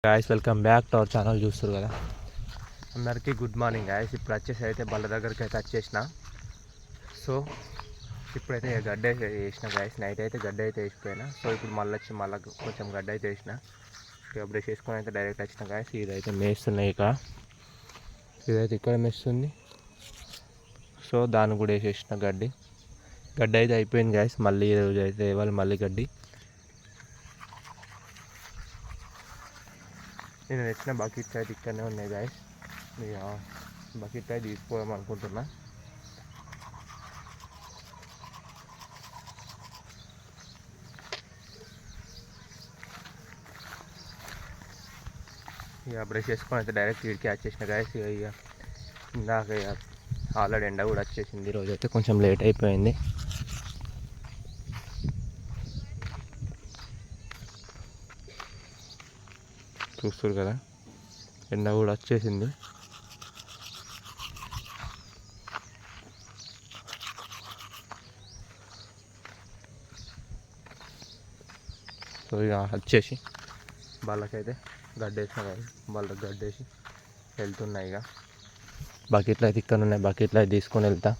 Guys welcome back to our channel. చూస్తారు కదా, అందరికీ గుడ్ మార్నింగ్ గాయస్. ఇప్పుడు వచ్చేసి అయితే బల్ల దగ్గరికి అయితే వచ్చేసిన. సో ఇప్పుడైతే గడ్డ అయితే వేసిన గాయస్. నైట్ అయితే గడ్డ అయితే వేసిపోయినా. సో ఇప్పుడు మళ్ళీ కొంచెం గడ్డ అయితే వేసిన. ఇక బ్రష్ వేసుకొని అయితే డైరెక్ట్ వచ్చిన గాయస్. ఇదైతే మేస్తున్నాయి. ఇదైతే ఇక్కడ మేస్తుంది. సో దాన్ని కూడా వేసేసిన గడ్డ అయితే అయిపోయింది గాయస్. మళ్ళీ ఈరోజు అయితే ఇవ్వాలి మళ్ళీ గడ్డి. నేను తెచ్చిన బకెట్స్ అయితే ఇక్కడనే ఉన్నాయి గాయస్. బకెట్ అయితే తీసుకోవడం అనుకుంటున్నా. ఇక బ్రష్ చేసుకొని అయితే డైరెక్ట్ ఇడికి వచ్చేసిన గాయస్. ఇక ఇందాక ఆల్రెడీ ఎండ కూడా వచ్చేసింది. ఈరోజు అయితే కొంచెం లేట్ అయిపోయింది. చూస్తారు కదా, ఎండ కూడా వచ్చేసింది. సో ఇక వచ్చేసి వాళ్ళకైతే గడ్డేసిన కదా, వాళ్ళకి గడ్డేసి వెళ్తున్నాయి. ఇక బకెట్లు అయితే ఇక్కడ ఉన్నాయి. బకెట్లు అయితే తీసుకొని వెళ్తా.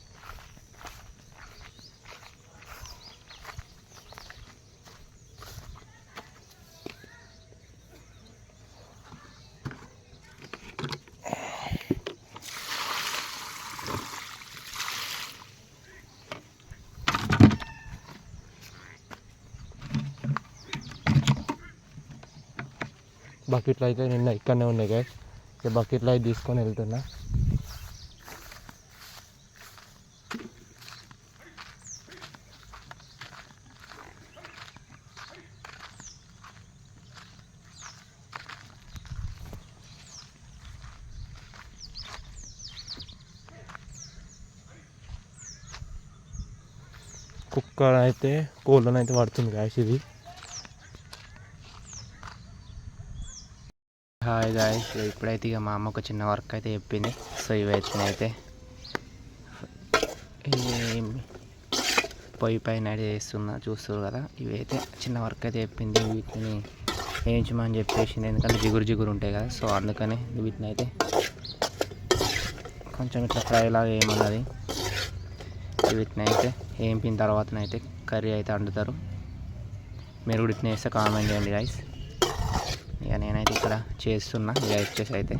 బకెట్లు అయితే నిన్న ఇక్కడనే ఉన్నాయి గాయస్. ఈ బకెట్లు అయితే తీసుకొని వెళ్తున్నా. కుక్క అయితే కోళ్ళను అయితే పడుతుంది గాయస్. ఇది హాయ్ గాయస్. ఇప్పుడైతే ఇక మా అమ్మ ఒక చిన్న వర్క్ అయితే చెప్పింది. సో ఇవైతే పొయ్యి పైన చేస్తున్నా, చూస్తారు కదా. ఇవైతే చిన్న వర్క్ అయితే చెప్పింది. వీటిని వేయించమని చెప్పేసింది. ఎందుకంటే జిగురు ఉంటాయి కదా. సో అందుకని వీటిని అయితే కొంచెం ఇట్లా ఫ్రై లాగా వేయమన్నది. వీటిని అయితే వేయించిన తర్వాతనైతే కర్రీ అయితే వండుతారు. మీరు కూడా ఇట్లా వేస్తే కామెంట్ చేయండి గాయస్. ఇక నేనైతే ఇక్కడ చేస్తున్నా. ఇక వచ్చేసి అయితే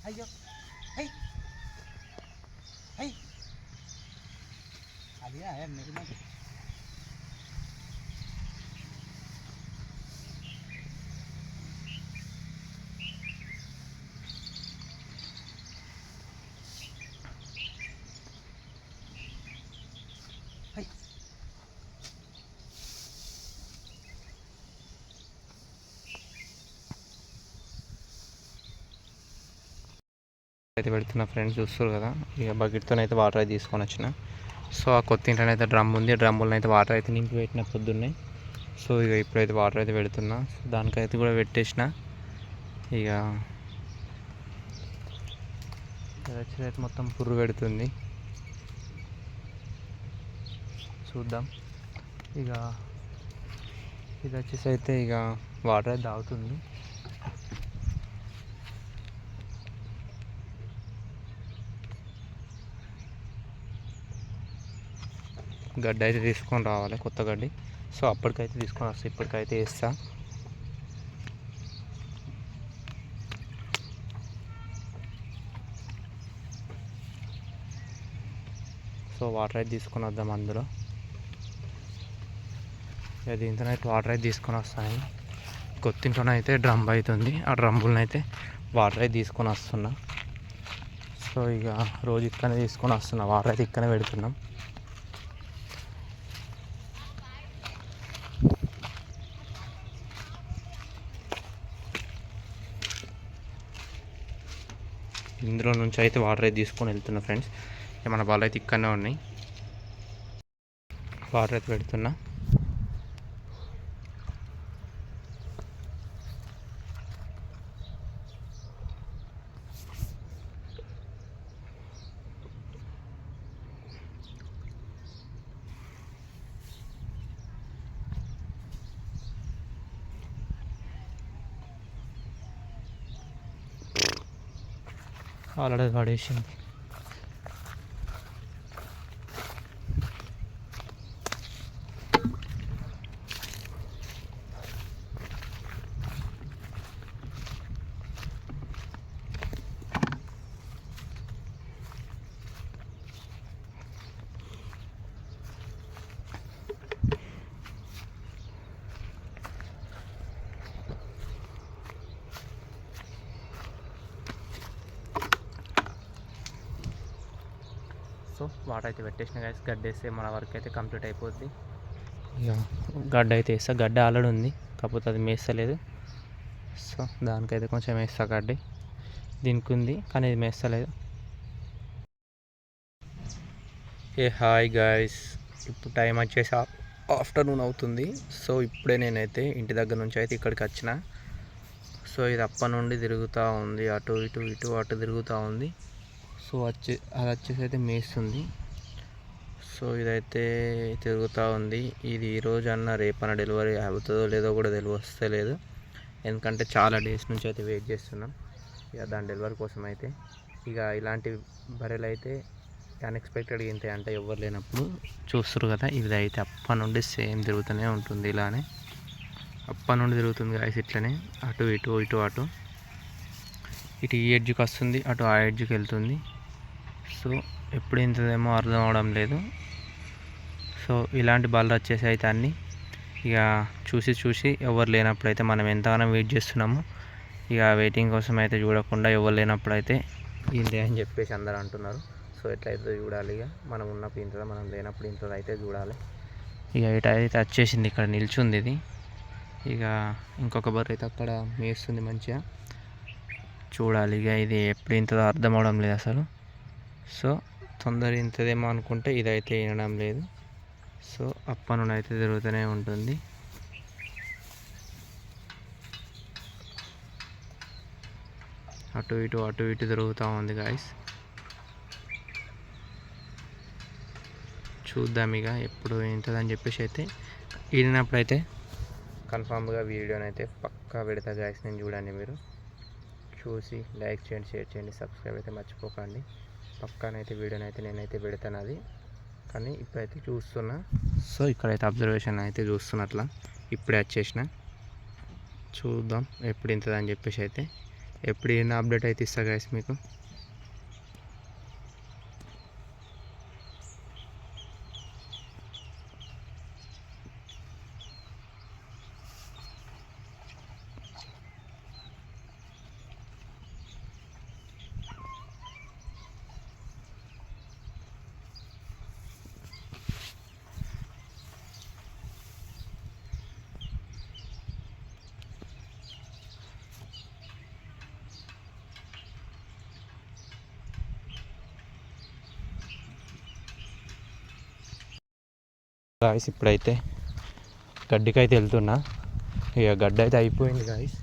అయ్యో అది నిజమే. అయితే పెడుతున్నా ఫ్రెండ్స్, చూస్తారు కదా. ఇక బకెట్తో అయితే వాటర్ అయితే తీసుకొని వచ్చిన. సో ఆ కొత్త ఇంట్లో అయితే డ్రమ్ ఉంది. డ్రమ్ములను అయితే వాటర్ అయితే నింపి పెట్టిన పొద్దున్నే. సో ఇక ఇప్పుడైతే వాటర్ అయితే పెడుతున్నా. సో దానికైతే కూడా పెట్టేసిన. ఇక వచ్చేసి అయితే మొత్తం పుర్రు పెడుతుంది. చూద్దాం. ఇక ఇది వచ్చేసి అయితే ఇక వాటర్ అయితే తాగుతుంది. గడ్డి అయితే తీసుకొని రావాలి, కొత్త గడ్డి. సో అప్పటికైతే తీసుకొని వస్తా, ఇప్పటికైతే వేస్తా. సో వాటర్ అయితే తీసుకొని వద్దాం అందులో. ఇక దీంతోనైతే వాటర్ అయితే తీసుకొని వస్తాను. కొత్తింట్లోనైతే డ్రమ్ అవుతుంది, ఆ డ్రమ్ములనైతే వాటర్ అయితే తీసుకొని వస్తున్నా. సో ఇక రోజు ఇక్కడనే తీసుకొని వస్తున్నా, వాటర్ అయితే ఇక్కడనే పెడుతున్నాం. ఇందులో నుంచి అయితే వాటర్ అయితే తీసుకొని వెళ్తున్నా ఫ్రెండ్స్. మన బాల్ అయితే ఇక్కడనే ఉన్నాయి, వాటర్ అయితే పెడుతున్నా. ఆల్రెడీ పడేసింది. సో వాటర్ అయితే పెట్టేసిన గైస్. గడ్డ వేస్తే మన వర్క్ అయితే కంప్లీట్ అయిపోద్ది. ఇక గడ్డ అయితే వేస్తా. గడ్డ ఆల్రెడీ ఉంది, కాకపోతే అది మేస్తలేదు. సో దానికైతే కొంచెం వేస్తా గడ్డి. దీనికి ఉంది కానీ ఇది మేస్తలేదు. ఏ హాయ్ గాయస్, ఇప్పుడు టైం వచ్చేసి ఆఫ్టర్నూన్ అవుతుంది. సో ఇప్పుడే నేనైతే ఇంటి దగ్గర నుంచి అయితే ఇక్కడికి వచ్చిన. సో ఇది అప్పటి నుండి తిరుగుతూ ఉంది, అటు ఇటు ఇటు అటు తిరుగుతూ ఉంది. సో అది వచ్చేసి అయితే మేస్తుంది. సో ఇదైతే తిరుగుతూ ఉంది. ఇది ఈరోజు అన్న రేపన్న డెలివరీ అవుతుందో లేదో కూడా వస్తలేదు, ఎందుకంటే చాలా డేస్ నుంచి అయితే వెయిట్ చేస్తున్నాం ఇక దాని డెలివరీ కోసం అయితే. ఇక ఇలాంటి బర్రెలు అయితే అన్ఎక్స్పెక్టెడ్గా ఇంతే, అంటే ఎవరు లేనప్పుడు చూస్తారు కదా. ఇది అయితే అప్పటి నుండి సేమ్ తిరుగుతూనే ఉంటుంది, ఇలానే అప్పటి నుండి తిరుగుతుంది గాయస్. ఇట్లనే అటు ఇటు ఇటు అటు ఇటు ఈ ఎడ్జ్కి వస్తుంది, అటు ఆ ఎడ్జ్కి వెళ్తుంది. సో ఎప్పుడు ఇంతదేమో అర్థం అవడం లేదు. సో ఇలాంటి బళ్ళు వచ్చేసి అయితే అన్నీ ఇక చూసి ఎవరు లేనప్పుడు అయితే మనం ఎంతగానో వెయిట్ చేస్తున్నాము. ఇక వెయిటింగ్ కోసం అయితే చూడకుండా ఎవరు లేనప్పుడు అయితే ఇంతే అని చెప్పేసి అందరూ అంటున్నారు. సో ఎట్లయితే చూడాలి, ఇక మనం ఉన్నప్పుడు ఇంత, మనం లేనప్పుడు ఇంత అయితే చూడాలి. ఇక ఇటైతే వచ్చేసింది, ఇక్కడ నిల్చుంది ఇది. ఇక ఇంకొక బర్రె అయితే అక్కడ మేస్తుంది మంచిగా, చూడాలి. ఇక ఇది ఎప్పుడు ఇంతదో అర్థం అవడం లేదు అసలు. సో తొందర ఇంతదేమో అనుకుంటే ఇదైతే వినడం లేదు. సో అప్పటి నుండి అయితే తిరుగుతూనే ఉంటుంది. అటు ఇటు తిరుగుతూ ఉంది గాయస్. చూద్దాం ఇక ఎప్పుడు ఇంతదని చెప్పేసి అయితే విడినప్పుడు అయితే కన్ఫామ్గా వీడియోని అయితే పక్కా పెడతా గాయస్. నేను చూడండి, మీరు చూసి లైక్ చేయండి, షేర్ చేయండి, సబ్స్క్రైబ్ అయితే మర్చిపోకండి. పక్కానైతే వీడియోని అయితే నేనైతే పెడతాను అది, కానీ ఇప్పుడైతే చూస్తున్నా. సో ఇక్కడైతే అబ్జర్వేషన్ అయితే చూస్తున్నట్లా ఇప్పుడే వచ్చేసిన. చూద్దాం ఎప్పుడు ఇంతదని చెప్పేసి అయితే, ఎప్పుడు ఏమైనా అప్డేట్ అయితే ఇస్తా గైస్ మీకు. గాయస్ ఇప్పుడైతే గడ్డికైతే వెళ్తున్నా. ఇక గడ్డ అయితే అయిపోయింది గాయస్.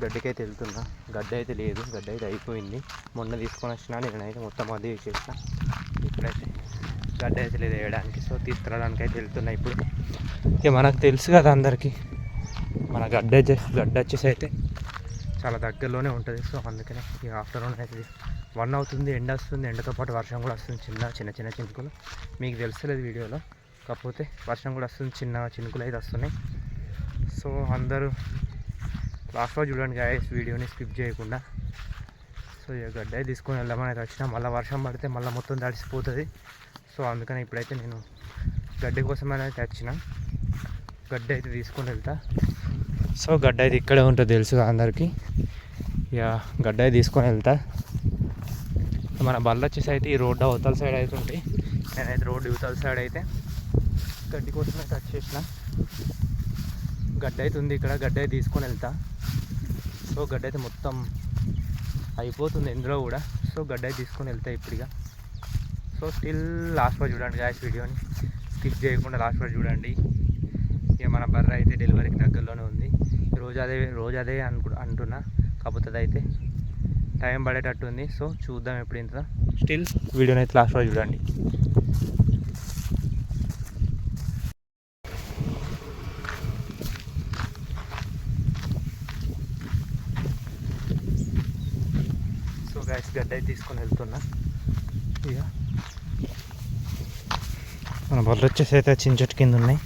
గడ్డికైతే వెళ్తున్నా. గడ్డ అయితే లేదు, గడ్డ అయితే అయిపోయింది. మొన్న తీసుకొని వచ్చినా, నేనైతే మొత్తం అది చేసేసిన. ఇప్పుడైతే గడ్డ అయితే లేదు వేయడానికి. సో తీసుకురావడానికి అయితే వెళ్తున్నా ఇప్పుడు. ఇక మనకు తెలుసు కదా అందరికీ, మన గడ్డ వచ్చేసి అయితే చాలా దగ్గరలోనే ఉంటుంది. సో అందుకనే ఇక ఆఫ్టర్నూన్ అయితే 1 అవుతుంది, ఎండ వస్తుంది, ఎండతో పాటు వర్షం కూడా వస్తుంది. చిన్న చినుకులు మీకు తెలుస్తలేదు వీడియోలో, కాకపోతే వర్షం కూడా వస్తుంది, చిన్న చినుకులు అయితే వస్తున్నాయి. సో అందరూ లాస్ట్లో చూడండి గాయస్, వీడియోని స్కిప్ చేయకుండా. సో ఇక గడ్డ తీసుకొని వెళ్దామని అయితే వచ్చిన. మళ్ళీ వర్షం పడితే మళ్ళీ మొత్తం తడిసిపోతుంది. సో అందుకని ఇప్పుడైతే నేను గడ్డి కోసమైనా అయితే వచ్చిన. గడ్డ అయితే తీసుకొని వెళ్తా. సో గడ్డ అయితే ఇక్కడే ఉంటుంది తెలుసు అందరికీ. ఇక గడ్డ అయితే తీసుకొని వెళ్తా. మన బళ్ళు వచ్చేసి అయితే ఈ రోడ్డు అవతల సైడ్ అయితే ఉంటాయి. నేనైతే రోడ్డు యువతల సైడ్ అయితే గడ్డి కోసం అయితే వచ్చేసిన. గడ్డ అయితే ఉంది ఇక్కడ, గడ్డ అయితే తీసుకొని వెళ్తా. సో గడ్డ అయితే మొత్తం అయిపోతుంది ఇందులో కూడా. సో గడ్డ అయితే తీసుకొని వెళ్తా ఇప్పుడుగా. సో స్టిల్ లాస్ట్ వరకు చూడండి గాయస్, వీడియోని స్కిప్ చేయకుండా లాస్ట్ వరకు చూడండి. ఇక మన బర్రె అయితే డెలివరీకి దగ్గరలోనే ఉంది. రోజు అదే అంటున్నా, కాకపోతే అదైతే టైం పడేటట్టు ఉంది. సో చూద్దాం ఎప్పుడు ఇంత. స్టిల్ వీడియోని అయితే లాస్ట్ వరకు చూడండి. సో గైస్ గడ్డ అయితే తీసుకొని వెళ్తున్నా. ఇక మన బళ్ళు వచ్చేసి అయితే చిన్న చెట్టు కింద ఉన్నాయి.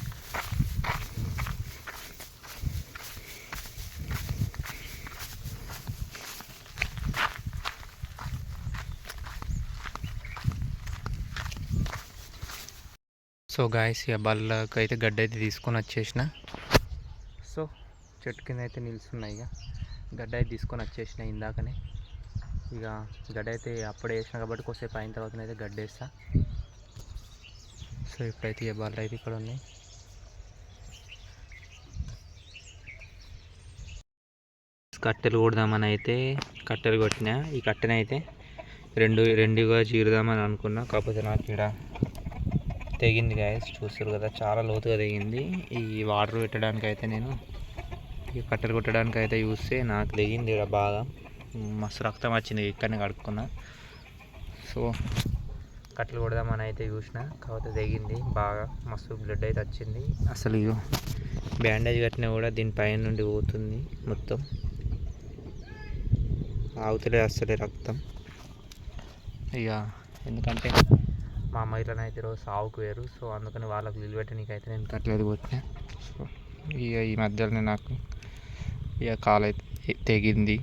సో గాయస్ ఇక బళ్ళకి అయితే గడ్డ అయితే తీసుకొని వచ్చేసిన. సో చెట్టు కింద అయితే నిలుస్తున్నాయి. ఇక గడ్డ అయితే తీసుకొని వచ్చేసిన ఇందాకనే. ఇక గడ్డ అయితే అప్పుడే వేసిన కాబట్టి కొద్దిసేపు అయిన తర్వాత అయితే గడ్డ వేస్తా. సో ఇప్పుడైతే ఇక బళ్ళు అయితే ఇక్కడ ఉన్నాయి. కట్టెలు కొడదామని అయితే కట్టెలు కొట్టిన. ఈ కట్టెనైతే రెండుగా చీరుదామని అనుకున్నా, కాకపోతే నాకు ఇక్కడ తెగింది గాయస్, చూస్తారు కదా చాలా లోతుగా తెగింది. ఈ వాటర్ పెట్టడానికి అయితే నేను ఈ కట్టెలు కొట్టడానికి అయితే చూస్తే నాకు తెగింది ఇక్కడ బాగా, మస్తు రక్తం వచ్చింది. ఇక్కడనే కడుక్కున్నా. సో కట్టెలు కొడదామని అయితే చూసిన, కాకపోతే తెగింది బాగా, మస్తు బ్లడ్ అయితే వచ్చింది. అసలు బ్యాండేజ్ కట్టినా కూడా దీనిపైన నుండి పోతుంది మొత్తం, ఆగుతలే అసలే రక్తం. ఇక ఎందుకంటే మా మహిళనైతే ఈరోజు సావుకు వేరు. సో అందుకని వాళ్ళకు నిలబెట్టడానికైతే నేను కట్టలేదు కొట్టినా. సో ఇక ఈ మధ్యలోనే నాకు ఇక కాలు అయితే తెగింది.